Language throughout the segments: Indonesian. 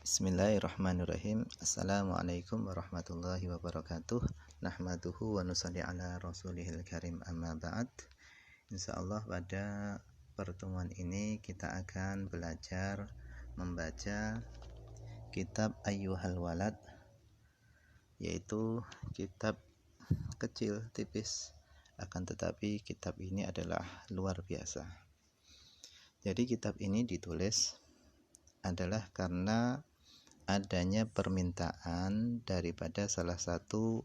Bismillahirrahmanirrahim. Assalamualaikum warahmatullahi wabarakatuh. Nahmaduhu wa nusalli ala rasulihil karim, amma ba'd. Insyaallah pada pertemuan ini kita akan belajar membaca kitab Ayyuhal Walad, yaitu kitab kecil, tipis, akan tetapi kitab ini adalah luar biasa. Jadi kitab ini ditulis adalah karena adanya permintaan daripada salah satu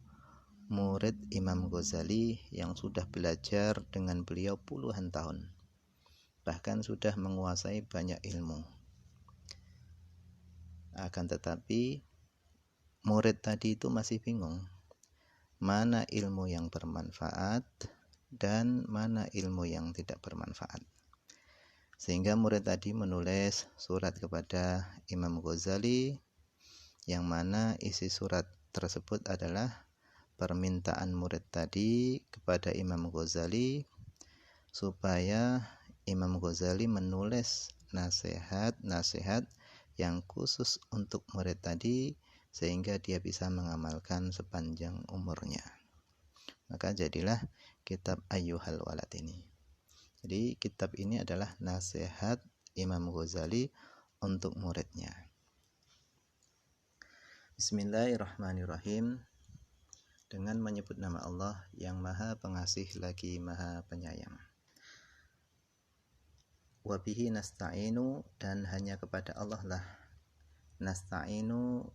murid Imam Ghazali yang sudah belajar dengan beliau puluhan tahun, bahkan sudah menguasai banyak ilmu. Akan tetapi murid tadi itu masih bingung mana ilmu yang bermanfaat dan mana ilmu yang tidak bermanfaat. Sehingga murid tadi menulis surat kepada Imam Ghazali, yang mana isi surat tersebut adalah permintaan murid tadi kepada Imam Ghazali supaya Imam Ghazali menulis nasihat-nasihat yang khusus untuk murid tadi sehingga dia bisa mengamalkan sepanjang umurnya. Maka jadilah kitab Ayyuhal Walad ini. Jadi kitab ini adalah nasihat Imam Ghazali untuk muridnya. Bismillahirrahmanirrahim. Dengan menyebut nama Allah yang Maha Pengasih lagi Maha Penyayang. Wa bihi nasta'inu, dan hanya kepada Allah lah nasta'inu,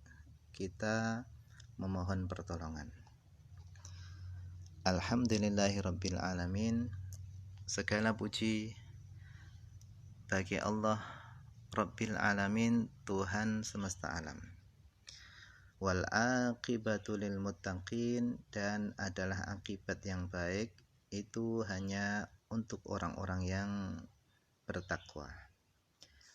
kita memohon pertolongan. Alhamdulillahirabbil alamin. Segala puji bagi Allah Rabbil Alamin, Tuhan semesta alam. Wal aqibatu lil muttaqin, dan adalah akibat yang baik itu hanya untuk orang-orang yang bertakwa.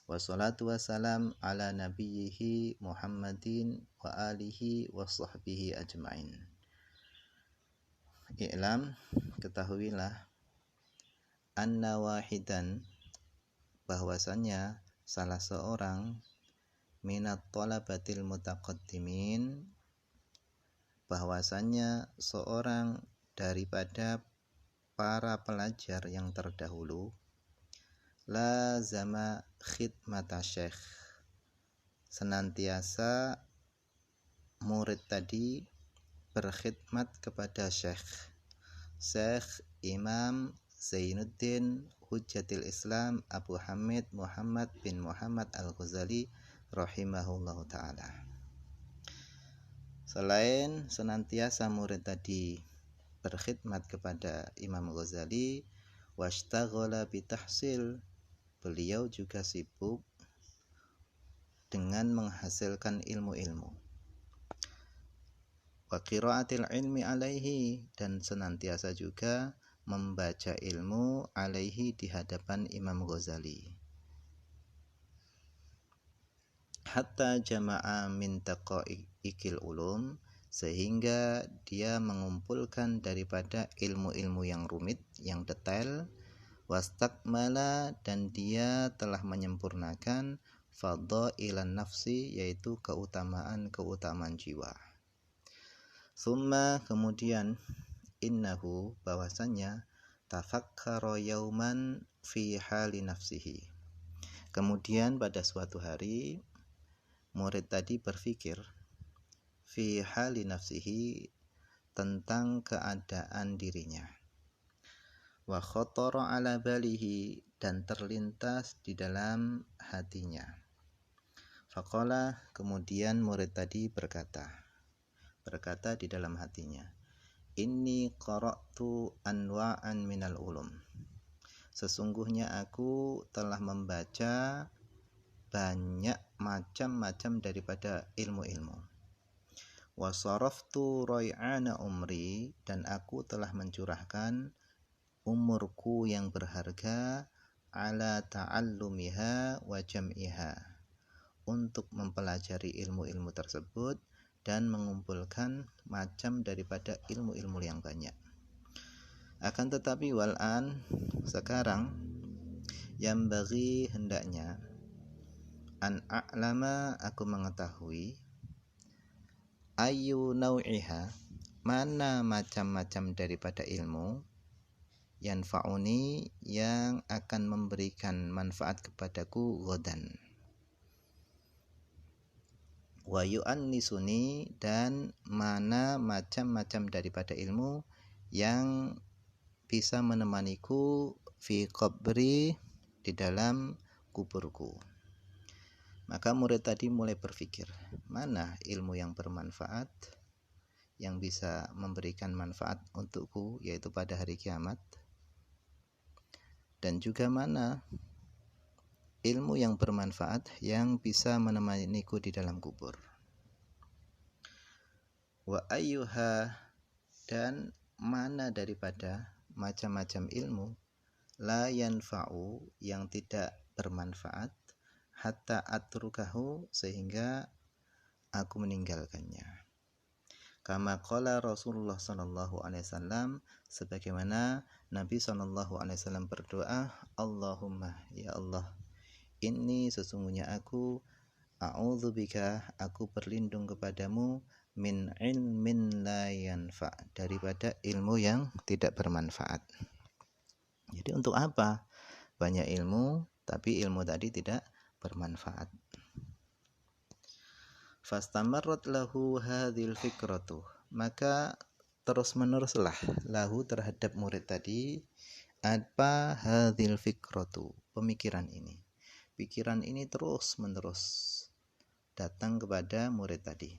Wassalatu wassalam ala nabiyhi Muhammadin wa alihi wa sahbihi ajmain. I'lam, ketahuilah, anna wahidan, bahwasannya salah seorang minat thalabatil mutaqaddimin, bahwasannya seorang daripada para pelajar yang terdahulu, lazama khidmata syekh, senantiasa murid tadi berkhidmat kepada syekh Imam Zainuddin Hujjatil Islam Abu Hamid Muhammad bin Muhammad Al-Ghazali rahimahullahu ta'ala. Selain senantiasa murid tadi berkhidmat kepada Imam Ghazali, washtaghala bitahsil, beliau juga sibuk dengan menghasilkan ilmu-ilmu. Wa qiraatil ilmi alaihi, dan senantiasa juga membaca ilmu alaihi di hadapan Imam Ghazali. Hatta jama'a min taqaiqil ulum, sehingga dia mengumpulkan daripada ilmu-ilmu yang rumit, yang detail. Wastakmala, dan dia telah menyempurnakan fadhailan nafsi, yaitu keutamaan jiwa. Summa, kemudian, innahu, bahwasannya, tafakkara yauman fi hali nafsihi, kemudian pada suatu hari murid tadi berpikir fi hali nafsihi, tentang keadaan dirinya. Wa khatara ala balihi, dan terlintas di dalam hatinya. Faqala, kemudian murid tadi berkata di dalam hatinya, inni qara'tu anwa'an minal ulum, sesungguhnya aku telah membaca banyak macam-macam daripada ilmu-ilmu. Wa saraftu ray'ana umri, dan aku telah mencurahkan umurku yang berharga ala ta'allumiha wa jam'iha, untuk mempelajari ilmu-ilmu tersebut dan mengumpulkan macam daripada ilmu-ilmu yang banyak. Akan tetapi wal'an, sekarang, yang bagi hendaknya, an a'lama aku mengetahui ayu nau'iha mana macam-macam daripada ilmu yanfa'uni yang akan memberikan manfaat kepadaku godan wa yu'annisuni dan mana macam-macam daripada ilmu yang bisa menemaniku fi qabri di dalam kuburku. Maka murid tadi mulai berpikir, mana ilmu yang bermanfaat, yang bisa memberikan manfaat untukku, yaitu pada hari kiamat, dan juga mana ilmu yang bermanfaat yang bisa menemaniku di dalam kubur. Wa ayyuha dan mana daripada macam-macam ilmu la yanfa'u yang tidak bermanfaat hatta atrukahu sehingga aku meninggalkannya. Kama qala Rasulullah sallallahu alaihi wasallam sebagaimana Nabi sallallahu alaihi wasallam berdoa, Allahumma ya Allah, inni sesungguhnya aku a'udzubika aku berlindung kepadamu min ilmin la yanfa daripada ilmu yang tidak bermanfaat. Jadi untuk apa banyak ilmu tapi ilmu tadi tidak bermanfaat? Fastamarrat lahu hadhil fikratu maka terus meneruslah lahu terhadap murid tadi apa hadhil fikratu pemikiran ini. Pikiran ini terus menerus datang kepada murid tadi.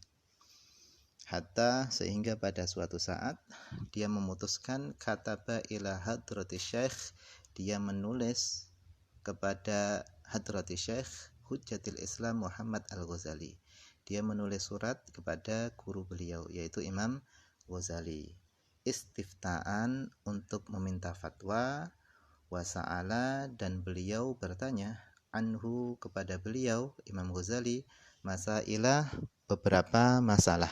Hatta sehingga pada suatu saat dia memutuskan kataba ila hadrati syekh, dia menulis kepada hadrati syekh Hujjatil Islam Muhammad Al-Ghazali. Dia menulis surat kepada guru beliau yaitu Imam Ghazali. Istiftaan untuk meminta fatwa, wasa'ala dan beliau bertanya anhu kepada beliau Imam Ghazali masailah beberapa masalah.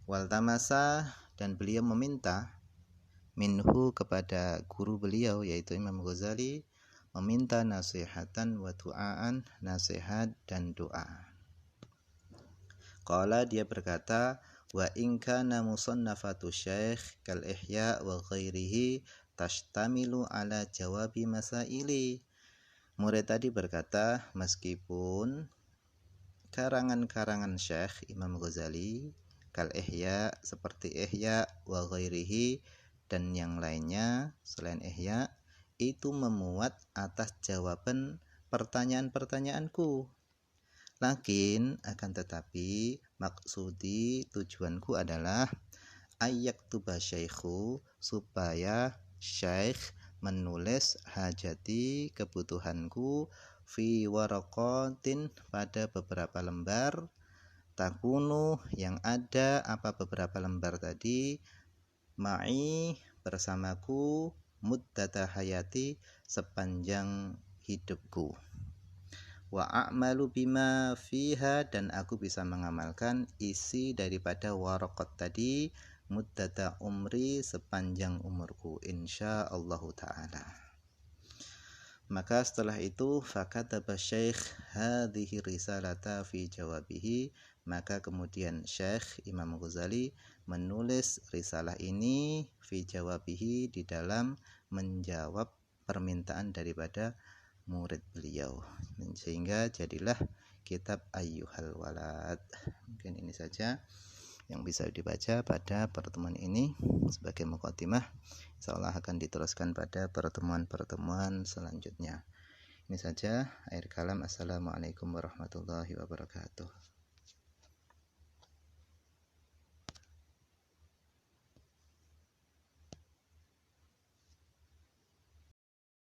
Waltamasa dan beliau meminta minhu kepada guru beliau yaitu Imam Ghazali meminta nasihatan wa du'aan nasihat dan doa. Qala dia berkata wa in kana musannafatu syekh kal ihya wa ghairihi tashtamilu ala jawabi masaili. Murid tadi berkata meskipun karangan-karangan Syekh Imam Ghazali kal ihya seperti ihya wa ghairihi dan yang lainnya selain ihya itu memuat atas jawaban pertanyaan-pertanyaanku. Lakin akan tetapi maksudi tujuanku adalah ayyaktuba syaikhu supaya syekh menulis hajati kebutuhanku fi waraqatin pada beberapa lembar takunu yang ada apa beberapa lembar tadi ma'i bersamaku muddata hayati sepanjang hidupku wa a'malu bima fiha dan aku bisa mengamalkan isi daripada waraqat tadi muddata umri sepanjang umurku insyaallah ta'ala. Maka setelah itu fakataba syekh hadhihi risalata fi jawabihi maka kemudian Syekh Imam Ghazali menulis risalah ini fi jawabihi di dalam menjawab permintaan daripada murid beliau sehingga jadilah kitab Ayyuhal Walad. Mungkin ini saja yang bisa dibaca pada pertemuan ini sebagai muqaddimah. Insyaallah akan diteruskan pada pertemuan-pertemuan selanjutnya. Ini saja akhir kalam. Assalamualaikum warahmatullahi wabarakatuh.